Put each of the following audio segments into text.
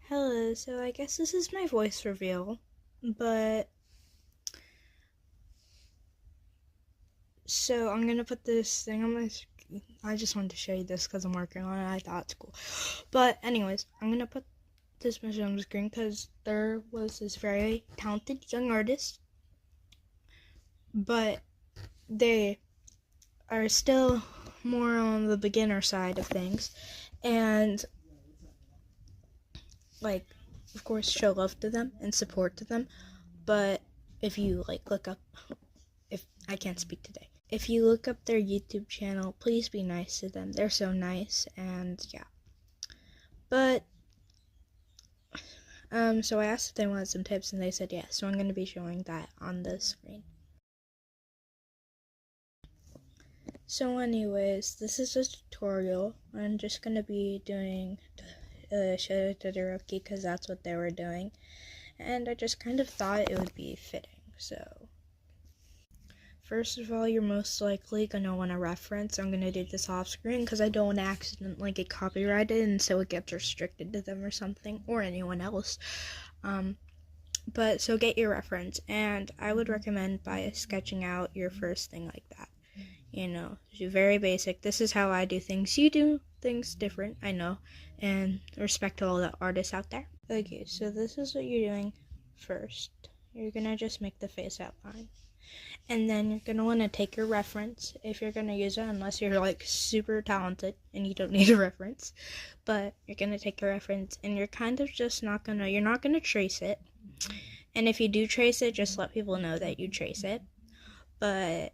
Hello, so I guess this is my voice reveal, but so I'm gonna put this thing on my screen. I just wanted to show you this because I'm working on it. I thought it's cool. But anyways, I'm gonna put this message on the screen because there was this very talented young artist, but they are still more on the beginner side of things, and like, of course, show love to them and support to them. But if you look up, if I can't speak today, if you look up their YouTube channel, please be nice to them. They're so nice, and yeah. But so I asked if they wanted some tips, and they said yes. So I'm going to be showing that on the screen. So anyways, this is a tutorial. I'm just going to be doing Shadow Todoroki because that's what they were doing. And I just kind of thought it would be fitting, so first of all, you're most likely going to want to reference. I'm going to do this off screen because I don't want to accidentally get copyrighted and so it gets restricted to them or something, or anyone else. But so get your reference, and I would recommend by sketching out your first thing like that. You know, very basic. This is how I do things. You do things different, I know, and respect to all the artists out there. Okay, so this is what you're doing first. You're going to just make the face outline. And then you're going to want to take your reference if you're going to use it, unless you're super talented and you don't need a reference. But you're going to take your reference and you're kind of just not going to, you're not going to trace it. And if you do trace it, just let people know that you trace it. But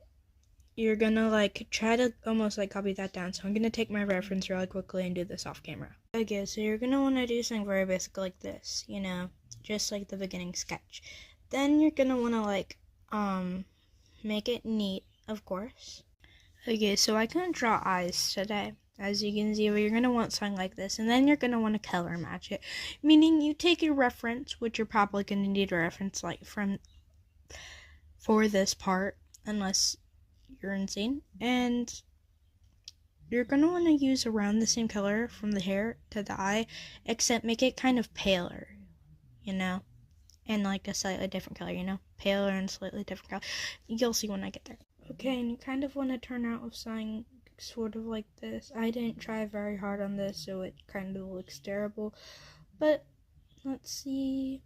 you're going to try to almost copy that down. So I'm going to take my reference really quickly and do this off camera. Okay, so you're going to want to do something very basic like this, you know, just like the beginning sketch. Then you're going to want to make it neat, of course. Okay, so I couldn't draw eyes today, as you can see, but you're going to want something like this, and then you're going to want to color match it, meaning you take your reference, which you're probably going to need a reference for this part, unless you're insane, and you're going to want to use around the same color from the hair to the eye, except make it kind of paler, you know, and a slightly different color, you know, paler and slightly different color. You'll see when I get there. Okay, and you kind of want to turn out with something sort of like this. I didn't try very hard on this, so it kind of looks terrible, but let's see,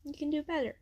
you can do better.